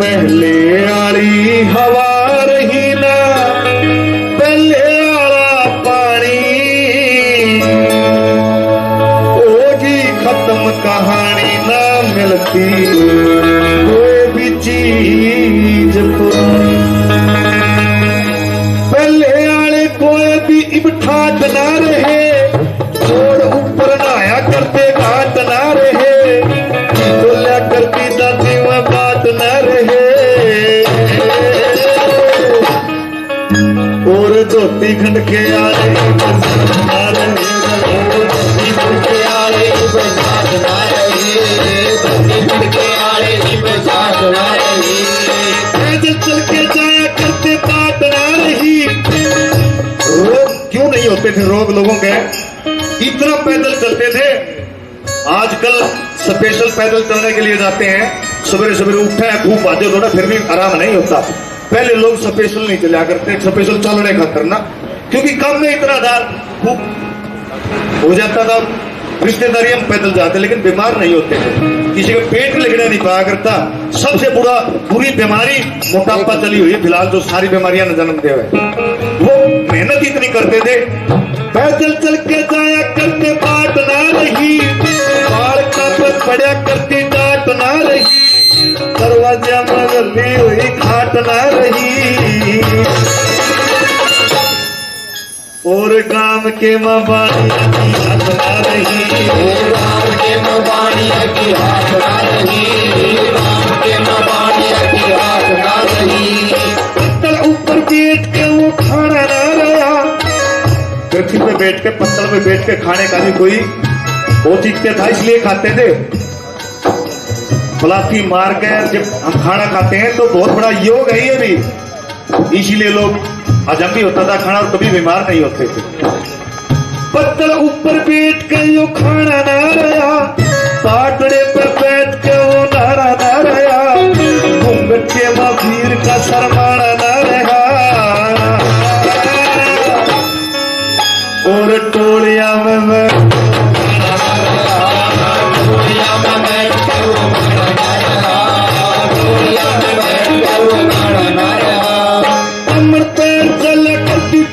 पहले आली हवा रही ना पहले आला पानी, ओ जी खत्म कहानी ना मिलती कोई भी चीज पुरानी। पहले आले कोई भी इब ठाट ना रहे, छोड़ ऊपर नहाया करते घाट ना रहे, बोलिया करती दादी में बात ना रहे, और धोती खंड के आले ना रहे, धोती खंड के आले बरसात ना रहे, धोती खंड के आले बरसात ना रही, पैदल चल के जाया करते बात ना रही। रोग क्यों नहीं होते थे रोग लोगों के, इतना पैदल चलते थे। आजकल स्पेशल पैदल चलने के लिए जाते हैं, सवेरे सवेरे उठे हैं खूब बातें थोड़ा फिर भी आराम नहीं होता। पहले लोग स्पेशल नहीं चला करते, स्पेशल चलने का करना, क्योंकि कम में इतना था खूब हो जाता था। रिश्तेदारी हम पैदल जाते लेकिन बीमार नहीं होते थे, किसी का पेट लगने नहीं पाया करता। सबसे बुरी बीमारी मोटापा चली हुई है फिलहाल, जो सारी बीमारियां न जन्म दे हुए, वो मेहनत इतनी करते थे। पैदल चल के जाया करते बात ना रही, बाल का पर पड़ा करती डांट ना रही, दरवाजा में गली हुई खाट ना रही, और काम के मबानी की हाथ ना रही, और काम के मबानी की हाथ ना रही, काम के मबानी की हाथ ना रही। पत्तल ऊपर बैठ के वो खाना ना रहा, पृथ्वी पे बैठ के पत्तल पे बैठ के खाने का भी कोई वो चीज था, इसलिए खाते थे। पलाथी मार के जब हम खाना खाते हैं तो बहुत बड़ा योग है ये भी, इसीलिए लोग हजम भी होता था खाना और कभी बीमार नहीं होते थे। पत्थर ऊपर बैठ के यो खाना ना रहा, पाटड़े पे बैठ के वो नारा ना रहा, घूंघट के मफीर का शर्माना ना रहा, और टोलिया में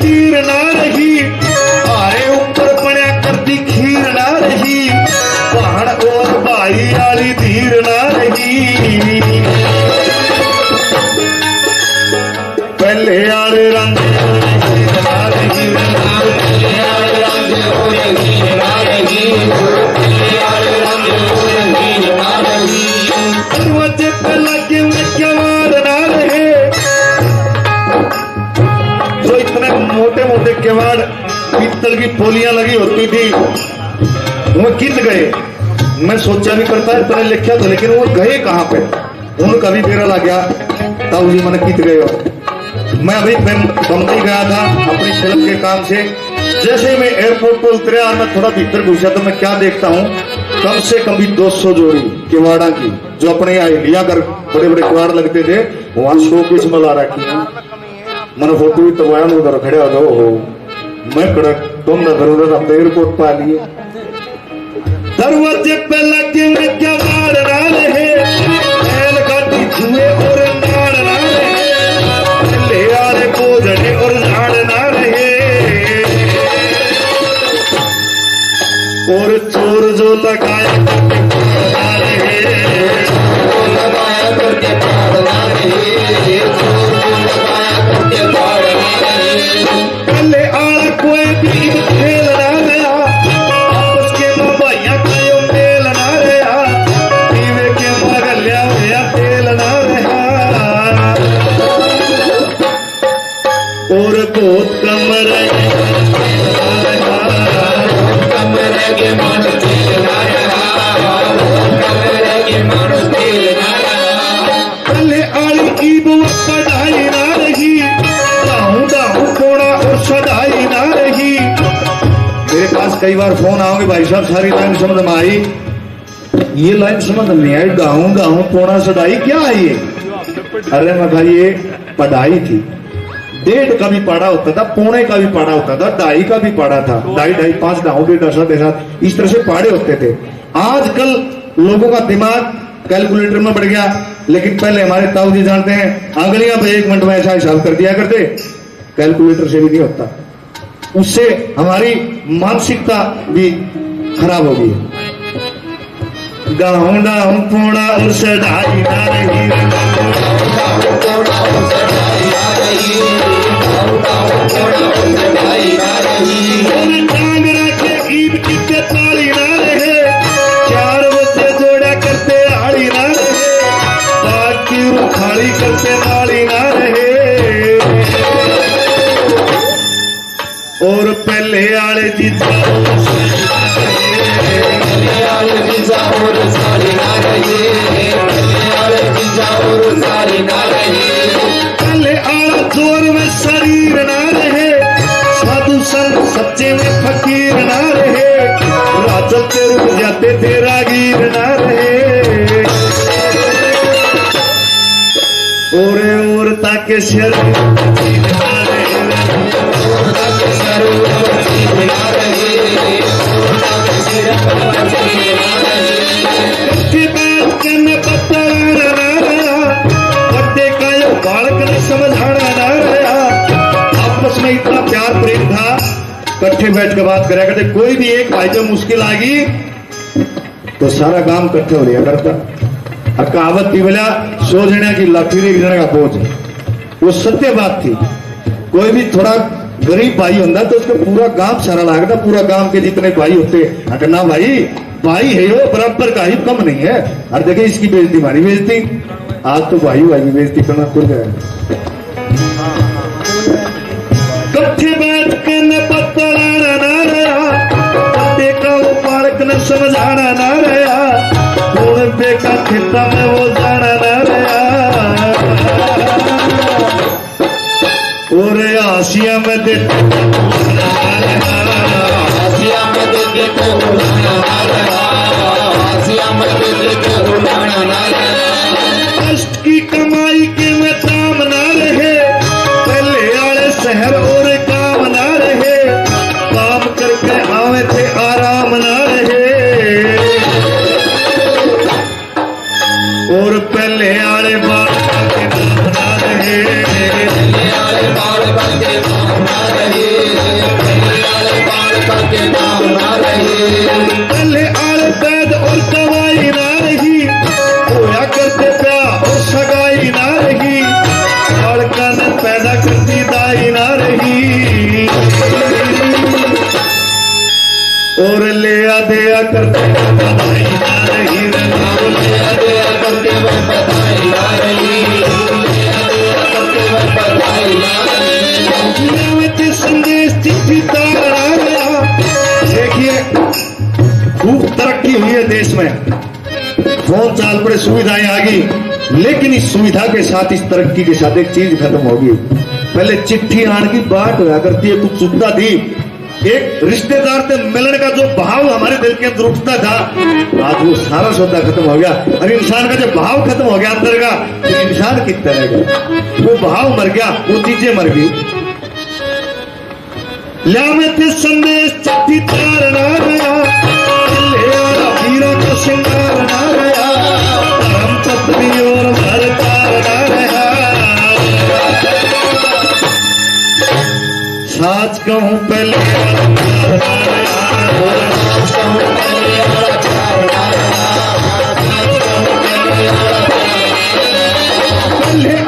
तीर ना रही, आरे ऊपर पड़ा करती खीर ना रही, पहाड़ और भाई आली धीर ना रही। पहले आले रंग ना रही, दरवाजे पे लगे हुए किवाड़ ना रहे, जो इतने मोटे मोटे किवाड़ पीतल की पोलियां लगी होती थी वो कित गए। मैं सोचा भी करता इतने लिखा था, लेकिन वो गए कहां पे, उनका भी फेरा लग गया तब जी मैंने कित गए हो। मैं अभी बम्बई गया था अपनी फिल्म के काम से, जैसे मैं एयरपोर्ट पर उतरा और मैं थोड़ा भीतर घुसा तो मैं क्या देखता हूँ, कम से कम भी 200 जोड़ी किवाड़ा की, जो अपने यहाँ इंडिया कर बड़े बड़े किवाड़ लगते थे वहां शो किस में ला रखी है। मैंने फोटो भी तो उधर खड़े हो मैं कड़क तुम जरूरत एयरपोर्ट पा लिए। दरवाजे पे लगे हुए किवाड़ ना रहे, बैलगाड़ी धुएं और नाड़ ना रहे, ले आरे बोझड़े और झाड़ ना रहे, और चोर जो लगाया ना रहे, लगाया करके पार ना रहे, पहले आला कोई भी खेल ना गया, आपस के भाइयों का यो मेल ना रहा, पीवे के मगर लिया हुआ तेल ना रहा, और बहुत कम रह के मन तेल ना रहा, पहले आली की बुआ पढ़ाई ना रही, कोड़ा और सदाई ना रही। मेरे पास कई बार फोन आओगे भाई साहब सारी लाइन समझ में आई, ये लाइन समझ नहीं आई, गाऊं गाऊं कोड़ा सदाई क्या है ये। अरे मैं भाई ये पढ़ाई थी, 1.5 का भी पाड़ा होता था, पौने का भी पाड़ा होता था, 2.5 का भी पाड़ा था, 2.5 5 गाँव 1.5 इस तरह से पाड़े होते थे। आजकल लोगों का दिमाग कैलकुलेटर में बढ़ गया, लेकिन पहले हमारे ताऊ जी जानते हैं, आंगलियां पे 1 मिनट में ऐसा हिसाब कर दिया करते, कैलकुलेटर से भी नहीं होता। उससे हमारी मानसिकता भी खराब हो गई। गाँव डाँव पोड़ा और सदाई ना रही, टांग रखे ईद की ताली ना रहे, 4 बजे जोड़ा करते आड़ी ना रहे, बात की उखाड़ी करते नाली ना रहे। और पहले आले जीता पहले आला जोर में शरीर ना रहे, साधु संत सच्चे में फकीर ना रहे, राजल के रुक जाते थे रागीर ना रहे। और ताके शरीर ना रहे, बालक ने समझाना ना रहा, आपस में इतना प्यार प्रेम था, कट्ठे बैठ के बात करा करते। कोई भी एक भाई जब मुश्किल आ गई तो सारा गांव कट्ठे हो लिया करता। और कहावत थी बोला 100 जने की लाठी रे 1 जने का बोझ, वो सत्य बात थी। कोई भी थोड़ा गरीब भाई होता तो उसको पूरा गांव सारा लागता, पूरा गांव के जितने भाई होते, अगर ना भाई है वो बराबर का ही, कम नहीं है। और देखिए इसकी बेइज्जती हमारी बेइज्जती, आज तो भाई की बेइज्जती करना खुल गया। कट्ठे बैठ के न पतलाना ना रहा, पत्ते का वो पार्क न समझाना ना रहा, पे का खेता में वो जाना ना रहा। और आसिया में देते कष्ट की कमाई के में काम ना रहे, पहले आले शहर और काम ना रहे, काम करके आवे थे आराम ना रहे। और पहले आले बाल के नाम ना रहे, पहले आले वैद और दवाई ना रही, होया करते प्यार और सगाई ना रही, लड़का ने पैदा करती दाई ना रही। और ले आ दिया करते बधाई ना रही, संदेश चिट्ठी तारा गया। देखिए खूब तरक्की हुई है देश में, फोन चाल पड़े, सुविधाएं आ गई, लेकिन इस सुविधा के साथ, इस तरक्की के साथ एक चीज खत्म होगी। पहले चिट्ठी आने की बात हुआ करती है, कुछ सुविधा थी, एक रिश्तेदार से मिलने का जो भाव हमारे दिल के अंदर उठता था, आज वो सारा सौदा खत्म हो गया। और इंसान का जब भाव खत्म हो गया अंदर का, तो इंसान किस तरह का, वो भाव मर गया, वो चीजें मर गई। लावे थे संदेश चिट्ठी तार ना रहा, ले आया हीरा को श्रृंगार ना रहा, हम पत्नी और घर तार ना रहा। साच कहूँ पहले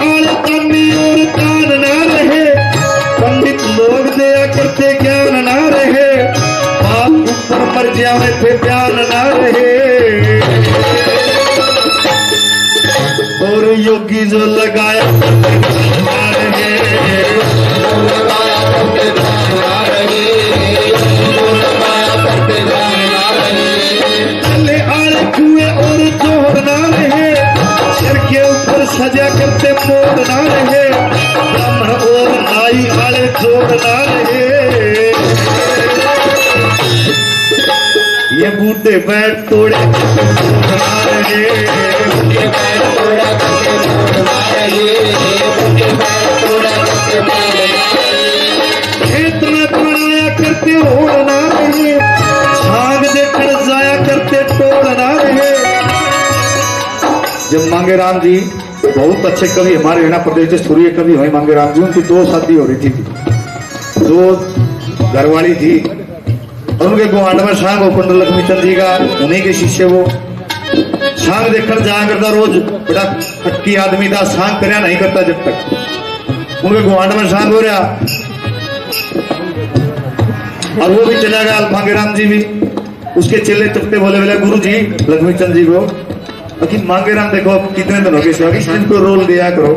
आले तन्नी और तान ना रहे, पंडित लोग दया करते ज्ञान ना रहे, बाप ऊपर मर जावे थे ध्यान ना रहे। और योगी जो लगाया ना रहे, पहले आले कुएं और जोड़ ना रहे, सिर के ऊपर सजा करते मोड़ ना रहे, ब्राह्मण और नाई आले जोड़ ना रहे। ये बूढ़े बैठ तोड़े ना रहे, खेत में बनाया करते होड़ ना रहे, छाग देखकर जाया करते तोड़ ना रहे। जब मांगेराम जी बहुत अच्छे कवि हमारे हरियाणा प्रदेश के सूर्य कवि हुए मांगेराम जी, उनकी 2 शादी हो रही थी, 2 घरवाली थी और उनके गुआंढ में सांग हो पंडित लक्ष्मीचंद जी का, उन्हीं के शिष्य वो सांग देखकर जाया करता रोज। बड़ा खटकी आदमी था, सांग करया नहीं करता जब तक उनके गुआंढ में सांग हो रहा। और वो भी चला गया मांगेराम जी भी। उसके चेले चपटे बोले बोले गुरु जी लक्ष्मीचंद जी को कि मांगेराम देखो कितने दिन हो गए सेवा, इस दिन को रोल दिया करो।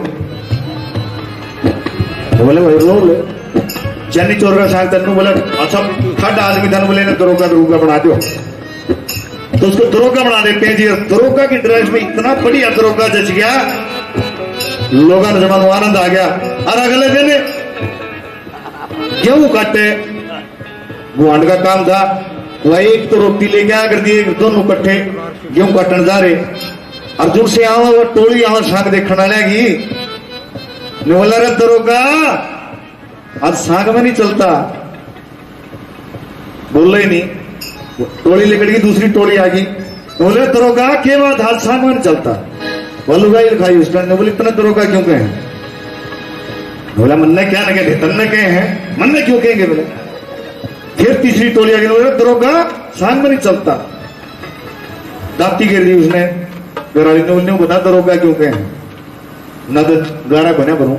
तो बोले भाई रोल चन्नी चोर का सांग तेन बोले अच्छा खड आदमी तेन बोले दरोगा बना दो, तो उसको दरोगा बना देते हैं जी। दरोगा की ड्रेस में इतना बढ़िया दरोगा जच गया, लोगों ने जमा आनंद आ गया। और अगले दिन गेहूं काटे, गुआंढ का काम था, वह एक तो रोटी लेके आ कर दिए, दोनों इकट्ठे गेहूं काटन जा रहे। अर्जुन से आवा वो टोली आवा सांग देखने लगी, बोला रे दरोगा आज सांग में नहीं चलता, बोल ही नहीं। टोली लेकर गई, दूसरी टोली आ गई, बोले दरोगा के बात हाल सांग में नहीं चलता, बोलू भाई लिखाई उस टाइम। बोले इतना दरोगा क्यों कहे? बोला मन ने क्या न कहे तन्ने कहे हैं, मन ने क्यों कहेंगे? बोले फिर तीसरी टोली आ गई, बोले दरोगा सांग में नहीं चलता, दाती गिर दी उसने घरवाली ने बता दरोगा क्यों कहे ना, तो गाना बना बनू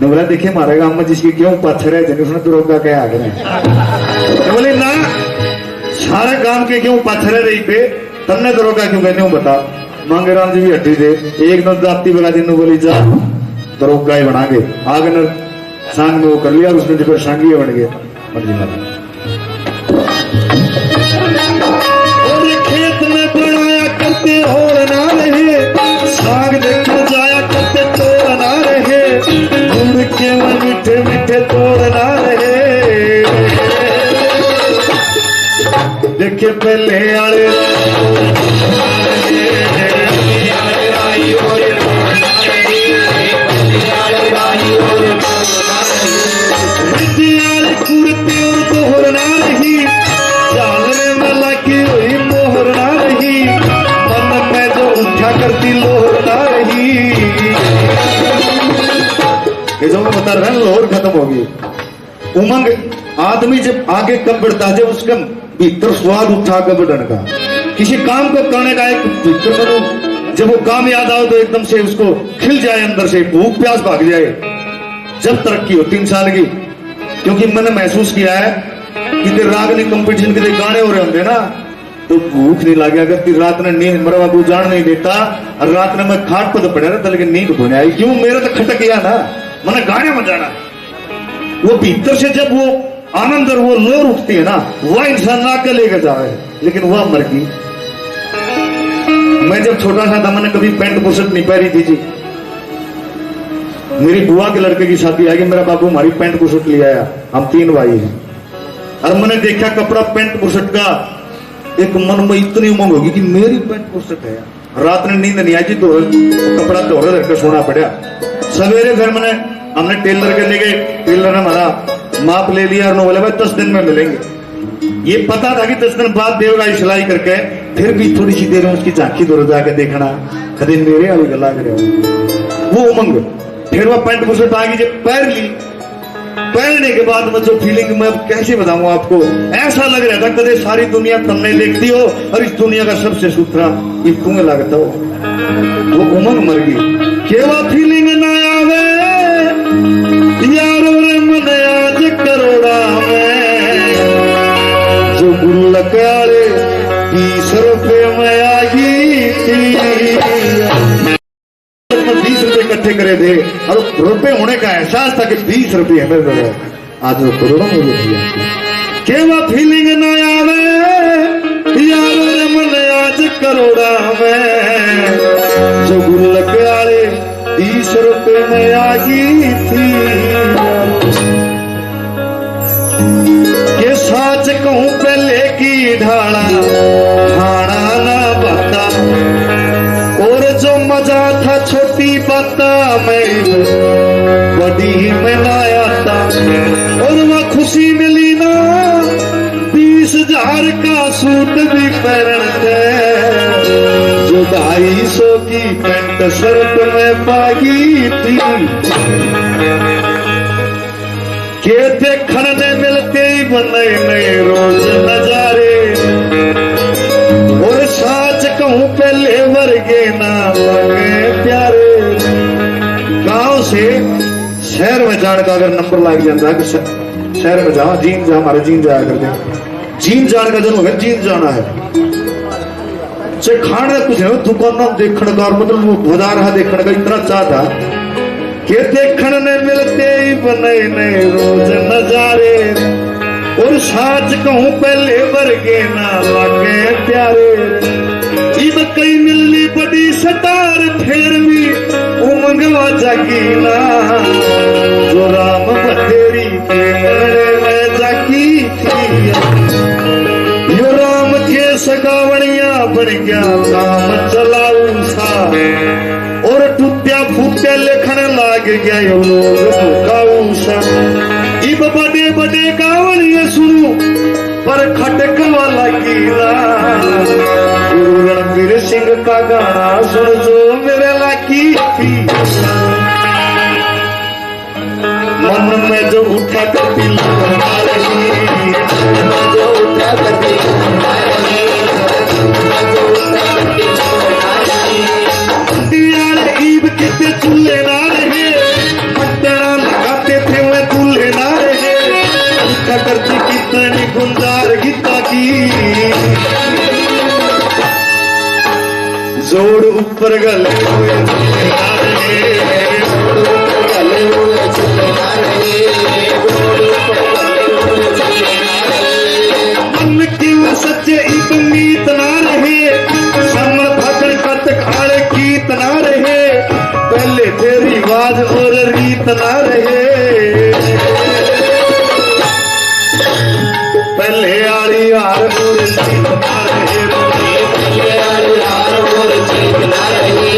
ने बोला देखिए मारे गांव में जिसकी क्यों पत्थर है जन उसने दरोगा क्या आ गए। बोले ना सारे गांव के क्यों पत्थर है रही पे तन्ने दरोगा क्यों कहते बता। मांगेराम जी भी हट्टी थे, एक दिन दाती बगा दिन बोली जा दरोगा ही बना के आगे न सांग में वो कर लिया, उसने जो सांगी बन गया। खेत में बनाया करते और ना रहे, साग देखने जाया करते तोड़ ना रहे, गुड़ के मीठे मीठे तोड़ ना रहे। देखे पहले आले कुर्ते और तोहर ना रही, चालने में लगी हुई मोहर ना रही, मन में जो उठा करती लोहर ना रही। ये जो मैं बता रहा हूं लोहर खत्म होगी। उमंग आदमी जब आगे कब बढ़ता है, जब उसका भीतर स्वाद उठा कर बढ़ने का, किसी काम को करने का एक भीतर मनो, जब वो काम याद आओ तो एकदम से उसको खिल जाए, अंदर से भूख प्यास भाग जाए। जब तरक्की हो 3 साल की, क्योंकि मैंने महसूस किया है कि रागनी कंपटीशन के गाने हो रहे होंगे ना तो भूख नहीं लगे। अगर रात ने नींद मेरा बाबू जान नहीं देता और रात ने मैं खाट पर तो पड़ा रहता लेकिन नींद होने आई, क्यों मेरा तो खटक गया ना, मैंने गाने में जाना। वो भीतर से जब वो आनंद और वो लोर उठती है ना, वह इंसान ना के लेकर जा रहे हैं, लेकिन वह मर गई। मैं जब छोटा सा था मैंने कभी पैंट बुशर्ट नहीं पहनी थी जी। मेरी बुआ के लड़के की शादी आई, मेरा बाबू हमारी पैंट बुशर्ट ले आया, हम 3 भाई हैं। और मैंने देखा कपड़ा पैंट बुशर्ट का, एक मन में इतनी उमंग होगी कि मेरी पैंट बुशर्ट है। रात ने नींद नहीं आई जी, तो कपड़ा धोरे धर के सोना पड़ा। सवेरे फिर हमने टेलर के ले गए, टेलर ने हमारा माप ले लिया और बोले भाई 10 दिन में मिलेंगे। ये पता था कि 10 दिन बाद देवगा सिलाई करके, फिर भी थोड़ी सी देर में उसकी झांकी दूर जाके देखना, कभी मेरे वाली गला करे वो उमंग। फिर वो पैंट बुशर्ट आ गई, जब पहन ली, पहनने के बाद में जो फीलिंग मैं कैसे बताऊं आपको, ऐसा लग रहा था कदे सारी दुनिया तुमने देखती हो और इस दुनिया का सबसे सुथरा ये तुम्हें लगता हो। वो उमंग मर गई, केवा फीलिंग ना आवे यार मन आज करोड़ा में, जो गुल्लक वाले 20 रुपए में आई थी। 20 रुपए इकट्ठे करे थे और रुपए होने का एहसास था कि 20 रुपए हमें मिल रहे, आज वो करोड़ों में रुपया। केवा फीलिंग ना आवे यार मन आज करोड़ा में, जो गुल्लक वाले 20 रुपए में आई थी। के साच कहूं पहले की ढाला खाना ना बता, और जो मजा था छोटी बाता में बड़ी में ना आता, और वह खुशी मिली ना 20,000 का सूट भी पहन दे, 250 की पैंट शर्ट में पागी थी के देखने ने मिलते ही बने नए रोज नजारे और साच कहूं पहले वर्गे ना लगे प्यारे। गांव से शहर में जाने का अगर नंबर लग जाता है कि शहर में जाओ जीन जा हमारे जीन जाया करते जीन जाने का जन्म है जीन जाना है से खाने कुछ है दुकान देखने का मतलब वो बाजार है देखने का इतना चाह था कि देखने ने मिलते ही बने नए रोज नजारे और साच कहूं पहले वर्गे ना लगे प्यारे। इब कई मिलनी बड़ी सटार फिर भी उमंगवा जागी ना जो राम बतेरी के मरने में जागी थी यो राम के सगावणिया बन गया काम चलाऊ सा और टूटिया फूटे लिखने लाग गया यो लोग गाऊ सा। इब बड़े बड़े गावणिया सुनू पर खटकवा लगी ना गुरु रणवीर सिंह का गाना सुन जो मेरे लागी थी मन में जो उठा करती लगा रही जो उठा करती ईब कितने चूल्हे ना रहे पट्टना लगाते थे वे दूल्हे ना रहे उठा करती कितनी गुंजार गीता की जोड़ ऊपर गले हुए ना रहे गले हुए चले ना रहे मन की सच्चे ईब मीत ना रहे समर भगन कतक आड़े गीत ना रहे पहले तेरी आवाज और रीत ना रहे पहले आड़ी हार और जीत ना रहे पहले आड़ू हार और जीत ना रही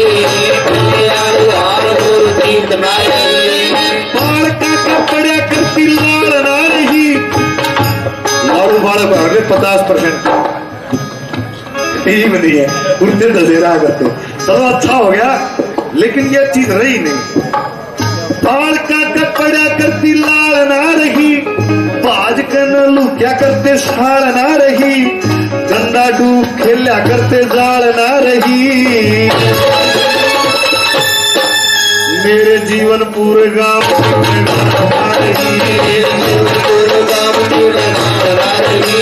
पहले आड़ू हार और जीत ना रही बाल का पड़ा करती लाल ना रही लाड़ू बाल भागे 50% यही बनी है उड़ते दशहरा करते चलो अच्छा हो गया लेकिन ये चीज रही नहीं। बाल का कपड़ा करती लाल ना रही बाज कन क्या करते साल ना रही गंदा डूब खेला करते जाल ना रही मेरे जीवन पूरे गांव ना रही पूरे गांव की ना रही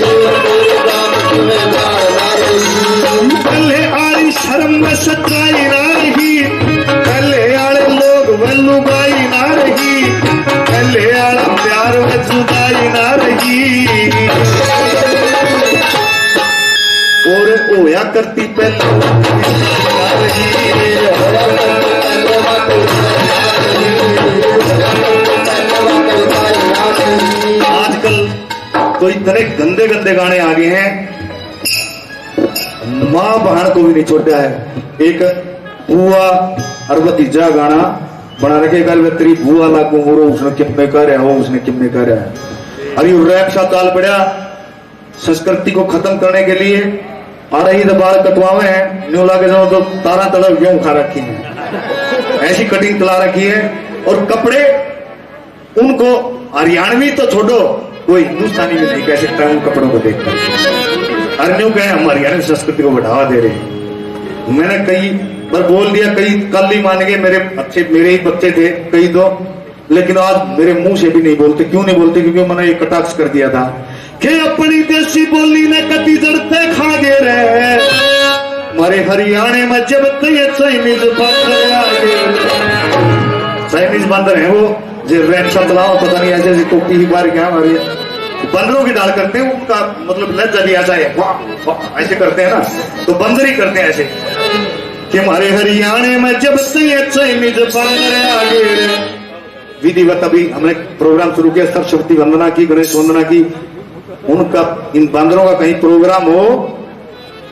पूरे गांव की ना रही पहले आड़ी शर्म में सच्चाई ना रही पहले आड़े लोग वल्लू गाई ना रही पहले आड़ा प्यार में जुदाई ना रही और होया करती पहले ना रही आजकल तो इतने गंदे गंदे गाने आ गए हैं माँ बहन को भी नहीं छोड़ा है। एक बुआ और भतीजा गाना बना रखे कल तेरी बुआ लागू मोरो उसने कितने कर रहा हो उसने कितने कर रहा है अभी रैप सा ताल पड़ा संस्कृति को खत्म करने के लिए आ रही तो बाल कटवावे हैं न्यू लाके जाओ तो तारा तड़प गेहूं खा रखी है ऐसी कटिंग चला रखी है और कपड़े उनको हरियाणवी तो छोड़ो कोई हिंदुस्तानी में नहीं कह सकता उन कपड़ों को देखकर अन्यों कहे हम हरियाणवी संस्कृति को बढ़ावा दे रहे हैं। मैंने कई बार बोल दिया कई कल ही मान गए मेरे ही बच्चे थे कई तो लेकिन आज मेरे मुंह से भी नहीं बोलते क्यों नहीं बोलते क्योंकि मैंने ये कटाक्ष कर दिया था कि अपनी देसी बोली ने कति जड़ते खा गे रहे हमारे हरियाणा में जब चाइनीज बंदर आ गए चाइनीज बंदर है वो जो रैप सा चलाओ पता नहीं ऐसे ऐसे टोपी ही बार क्या हमारे बंदरों की दाल करते हैं उनका मतलब लज्जा भी ऐसा है वाह वाह ऐसे करते हैं ना तो बंदर ही करते हैं ऐसे कि हमारे हरियाणा में जब चाइनीज बंदर आ गए विधिवत अभी हमने प्रोग्राम शुरू किया सरस्वती वंदना की गणेश वंदना की उनका इन बंदरों का कहीं प्रोग्राम हो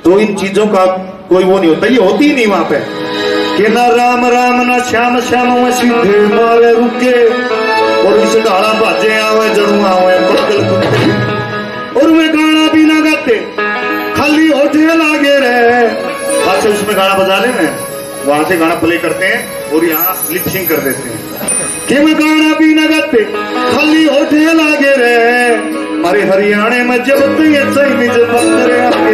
तो इन चीजों का कोई वो नहीं होता ये होती ही नहीं वहां पे कि ना राम राम ना श्याम श्याम में सीधे मारे रुके और इस गाना बाजे आवे जड़ू आवे पकल कुत्ते और वे गाना भी ना गाते खाली होठे लागे रहे से उसमें गाना बजा लेना, वहां से गाना प्ले करते हैं और यहाँ लिपसिंग कर देते हैं कि मैं गाना भी न गाते खाली होठे लागे रहे हमारे हरियाणे में जब तो ये सही जब आगे रहे।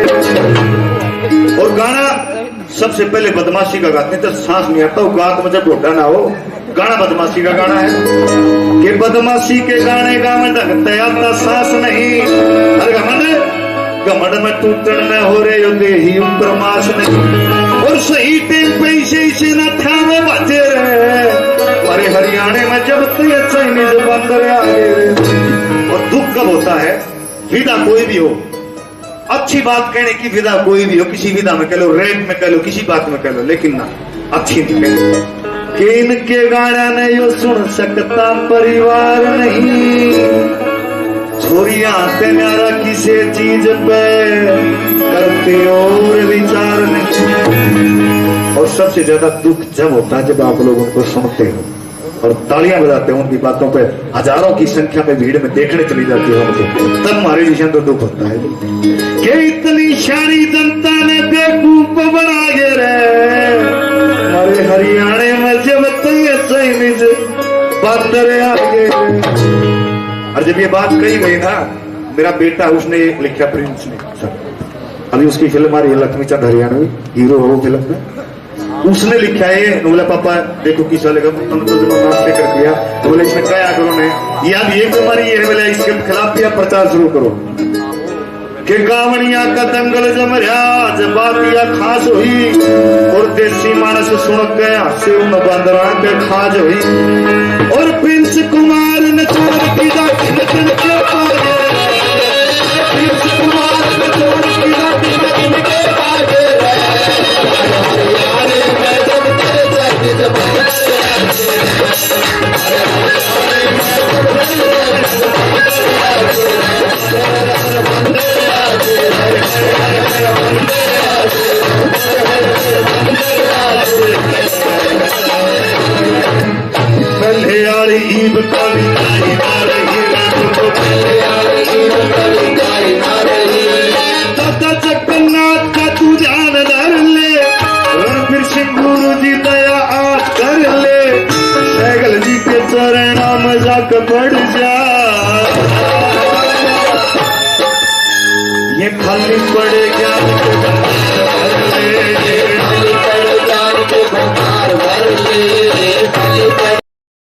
और गाना सबसे पहले बदमाशी का गाते हैं, तो सांस नहीं आता, वो गात में जब घोटा ना हो। गाना बदमाशी का गाना है कि बदमाशी के गाने गा में ढंगते आता सांस नहीं, अरे घमंड में टूटन में हो रहे हो देही ऊपर मास नहीं, और सही टाइम पे इसे न था वो बचे रहे हमारे हरियाणे में जब तो ये चाइनीज बंदर आगे रहे। और दुख कब होता है, विदा कोई भी हो, अच्छी बात कहने की विदा कोई भी हो, किसी विदा में कह लो, रेप में कह लो, किसी बात में कह लो, लेकिन ना अच्छी नहीं कहनी कि इनके गाना ने यो सुन सकता परिवार नहीं, छोरियां पे न्यारा किसी चीज पे करते और विचार नहीं। और सबसे ज्यादा दुख जब होता है जब आप लोग उनको सुनते हो और तालियां बजाते हो, उनकी बातों पे हजारों की संख्या में भीड़ में देखने चली जाती है उनको, तब हमारे विषय तो दुख होता है कि इतनी सारी जनता ने बेवकूफ बना के रहे हमारे हरियाणे में जब तो ये सही बंदर आगे। और जब ये बात कही गई ना, मेरा बेटा उसने लिखा, प्रिंस ने, अभी उसकी फिल्म आ रही है लक्ष्मी चंद हरियाणवी, हीरो हो फिल्म में, उसने लिखा है, बोला पापा देखो किस वाले तुम तो माफ कर दिया, बोले इसमें क्या करो ने याद ये बीमारी है, बोले इसके खिलाफ भी प्रचार शुरू करो कि गावनिया का दंगल जम रहा जब बातिया खास हुई और देसी मानस सुन गया से उन बंदरा के खाज हुई और प्रिंस कुमार ने छोड़ की नचन के पागे, प्रिंस कुमार ने छोड़ की नचन के पागे ईब काली दादा जगन्नाथ का तू ध्यान धर ले, रणबीर सिंह गुरु जी दया आज कर ले, सैगल जी के चरणा में जाकर पड़ जा, ये खाली पड़े क्या